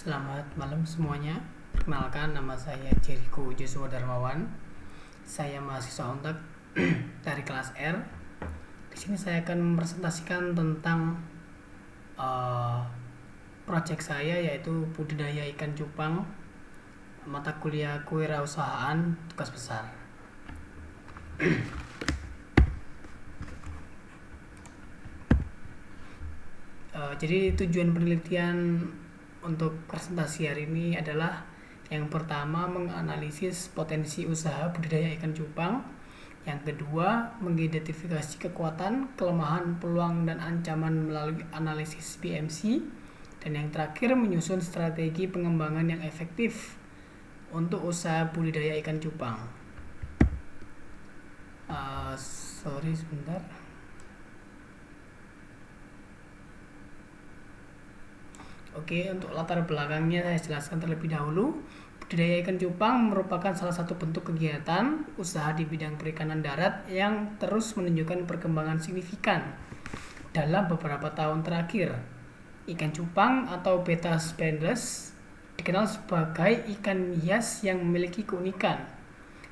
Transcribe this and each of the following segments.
Selamat malam semuanya. Perkenalkan, nama saya Jericho Joshua Darmawan. Saya mahasiswa Untek dari kelas R. Di sini saya akan mempresentasikan tentang proyek saya, yaitu budidaya ikan cupang, mata kuliah kewirausahaan tugas besar. Jadi tujuan penelitian untuk presentasi hari ini adalah yang pertama menganalisis potensi usaha budidaya ikan cupang, yang kedua mengidentifikasi kekuatan, kelemahan, peluang, dan ancaman melalui analisis BMC, dan yang terakhir menyusun strategi pengembangan yang efektif untuk usaha budidaya ikan cupang. Sorry sebentar. Oke, untuk latar belakangnya saya jelaskan terlebih dahulu. Budidaya ikan cupang merupakan salah satu bentuk kegiatan usaha di bidang perikanan darat yang terus menunjukkan perkembangan signifikan dalam beberapa tahun terakhir. Ikan cupang atau Betta spendles dikenal sebagai ikan hias yang memiliki keunikan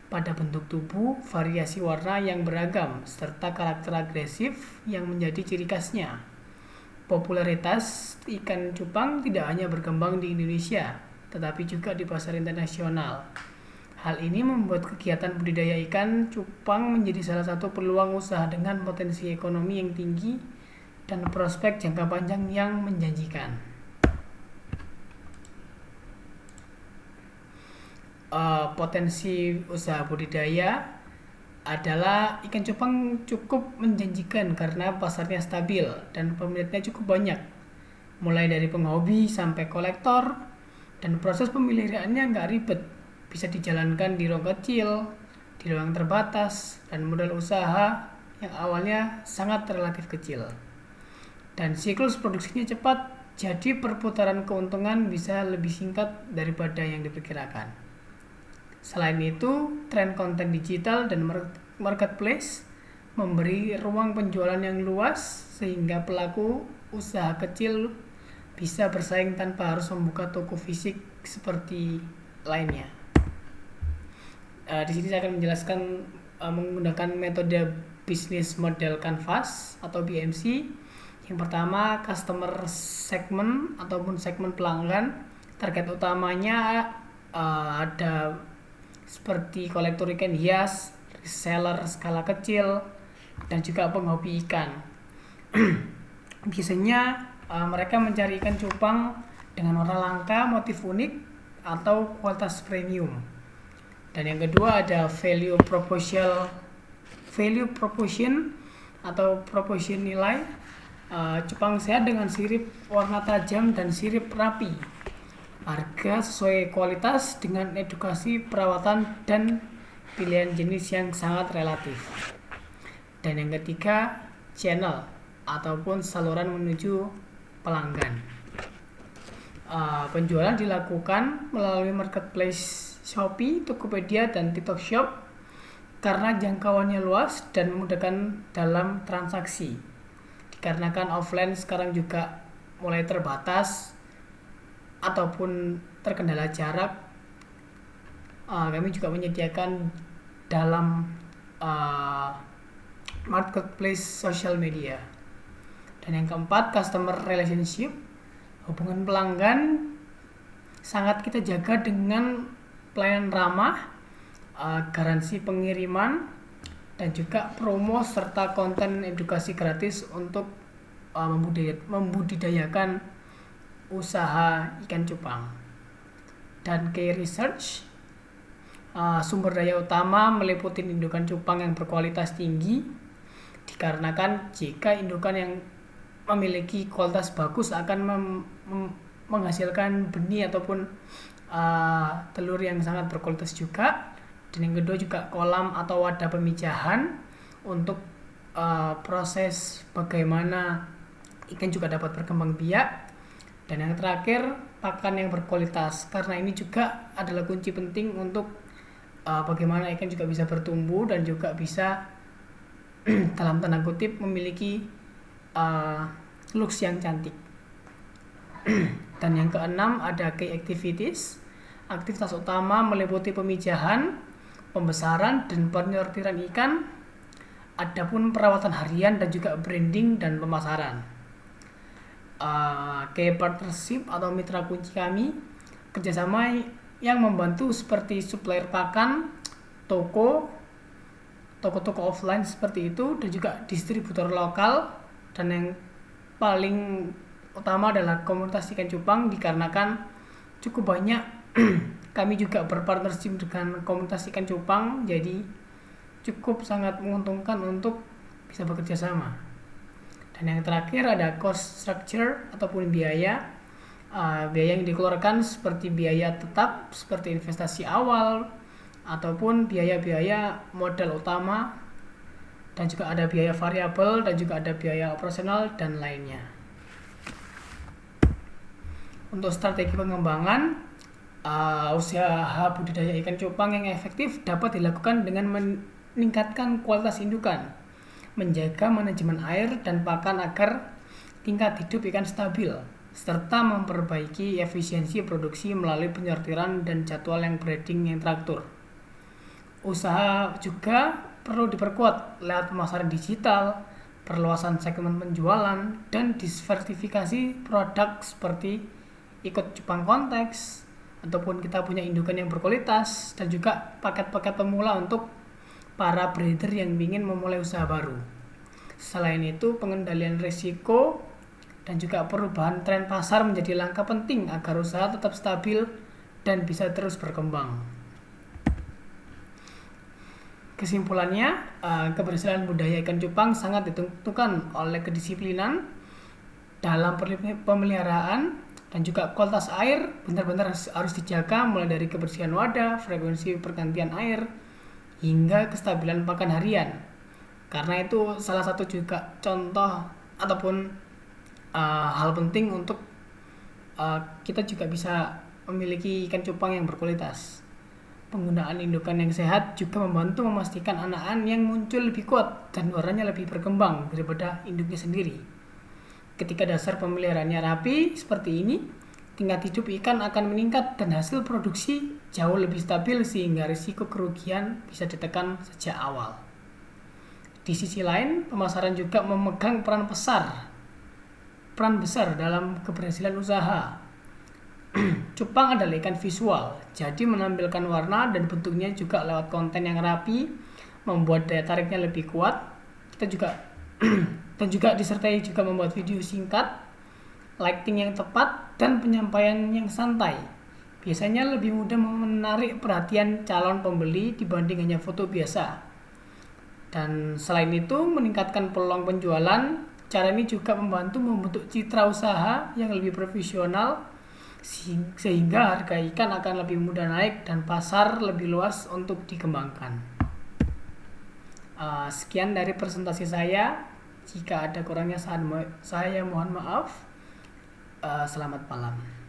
pada bentuk tubuh, variasi warna yang beragam, serta karakter agresif yang menjadi ciri khasnya. Popularitas ikan cupang tidak hanya berkembang di Indonesia, tetapi juga di pasar internasional. Hal ini membuat kegiatan budidaya ikan cupang menjadi salah satu peluang usaha dengan potensi ekonomi yang tinggi dan prospek jangka panjang yang menjanjikan. Potensi usaha budidaya adalah ikan cupang cukup menjanjikan karena pasarnya stabil dan peminatnya cukup banyak, mulai dari penghobi sampai kolektor, dan proses pemeliharaannya nggak ribet, bisa dijalankan di ruang kecil, di ruang terbatas, dan modal usaha yang awalnya sangat relatif kecil, dan siklus produksinya cepat, jadi perputaran keuntungan bisa lebih singkat daripada yang diperkirakan. Selain itu, tren konten digital dan marketplace memberi ruang penjualan yang luas sehingga pelaku usaha kecil bisa bersaing tanpa harus membuka toko fisik seperti lainnya. Di sini saya akan menjelaskan menggunakan metode bisnis model canvas atau BMC. Yang pertama, customer segment ataupun segmen pelanggan. Target utamanya ada seperti kolektor ikan hias, reseller skala kecil, dan juga penghobi ikan. Biasanya mereka mencari ikan cupang dengan warna langka, motif unik, atau kualitas premium. Dan yang kedua ada value proposition atau proposition nilai. Cupang sehat dengan sirip warna tajam dan sirip rapi. Harga sesuai kualitas dengan edukasi perawatan dan pilihan jenis yang sangat relatif. Dan yang ketiga, channel ataupun saluran menuju pelanggan. Penjualan dilakukan melalui marketplace Shopee, Tokopedia, dan TikTok Shop karena jangkauannya luas dan memudahkan dalam transaksi. Dikarenakan offline sekarang juga mulai terbatas ataupun terkendala jarak, kami juga menyediakan dalam marketplace social media. Dan yang keempat, customer relationship. Hubungan pelanggan sangat kita jaga dengan pelayanan ramah, garansi pengiriman, dan juga promo serta konten edukasi gratis untuk membudidayakan usaha ikan cupang. Dan key research, sumber daya utama meliputi indukan cupang yang berkualitas tinggi, dikarenakan jika indukan yang memiliki kualitas bagus akan menghasilkan benih ataupun telur yang sangat berkualitas juga. Dan yang kedua juga kolam atau wadah pemijahan untuk proses bagaimana ikan juga dapat berkembang biak. Dan yang terakhir, pakan yang berkualitas, karena ini juga adalah kunci penting untuk bagaimana ikan juga bisa bertumbuh dan juga bisa dalam tanda kutip memiliki looks yang cantik. Dan yang keenam ada key activities. Aktivitas utama meliputi pemijahan, pembesaran, dan penyortiran ikan. Adapun perawatan harian dan juga branding dan pemasaran. Key partnership atau mitra kunci kami, kerjasama yang membantu seperti supplier pakan, toko-toko offline seperti itu, dan juga distributor lokal. Dan yang paling utama adalah komunitas ikan cupang, dikarenakan cukup banyak kami juga berpartnership dengan komunitas ikan cupang, jadi cukup sangat menguntungkan untuk bisa bekerja sama. Dan yang terakhir ada cost structure ataupun biaya. Biaya yang dikeluarkan seperti biaya tetap seperti investasi awal ataupun biaya-biaya modal utama, dan juga ada biaya variabel dan juga ada biaya operasional dan lainnya. Untuk strategi pengembangan, usaha budidaya ikan cupang yang efektif dapat dilakukan dengan meningkatkan kualitas indukan, menjaga manajemen air dan pakan agar tingkat hidup ikan stabil, serta memperbaiki efisiensi produksi melalui penyortiran dan jadwal yang breeding yang teratur. Usaha juga perlu diperkuat lewat pemasaran digital, perluasan segmen penjualan, dan diversifikasi produk seperti ikut cupang konteks, ataupun kita punya indukan yang berkualitas, dan juga paket-paket pemula untuk para breeder yang ingin memulai usaha baru. Selain itu, pengendalian risiko dan juga perubahan tren pasar menjadi langkah penting agar usaha tetap stabil dan bisa terus berkembang. Kesimpulannya, keberhasilan budaya ikan cupang sangat ditentukan oleh kedisiplinan dalam pemeliharaan dan juga kualitas air benar-benar harus dijaga, mulai dari kebersihan wadah, frekuensi pergantian air, hingga kestabilan pakan harian. Karena itu salah satu juga contoh ataupun hal penting untuk kita juga bisa memiliki ikan cupang yang berkualitas. Penggunaan indukan yang sehat juga membantu memastikan anakan yang muncul lebih kuat dan warnanya lebih berkembang daripada induknya sendiri. Ketika dasar pemeliharaannya rapi seperti ini, tingkat hidup ikan akan meningkat dan hasil produksi jauh lebih stabil sehingga risiko kerugian bisa ditekan sejak awal. Di sisi lain, pemasaran juga memegang peran besar dalam keberhasilan usaha. Cupang adalah ikan visual, jadi menampilkan warna dan bentuknya juga lewat konten yang rapi, membuat daya tariknya lebih kuat. Kita juga dan juga disertai juga membuat video singkat, lighting yang tepat, dan penyampaian yang santai. Biasanya lebih mudah menarik perhatian calon pembeli dibanding hanya foto biasa. Dan selain itu, meningkatkan peluang penjualan. Cara ini juga membantu membentuk citra usaha yang lebih profesional, sehingga harga ikan akan lebih mudah naik dan pasar lebih luas untuk dikembangkan. Sekian dari presentasi saya. Jika ada kurangnya saya mohon maaf. Selamat malam.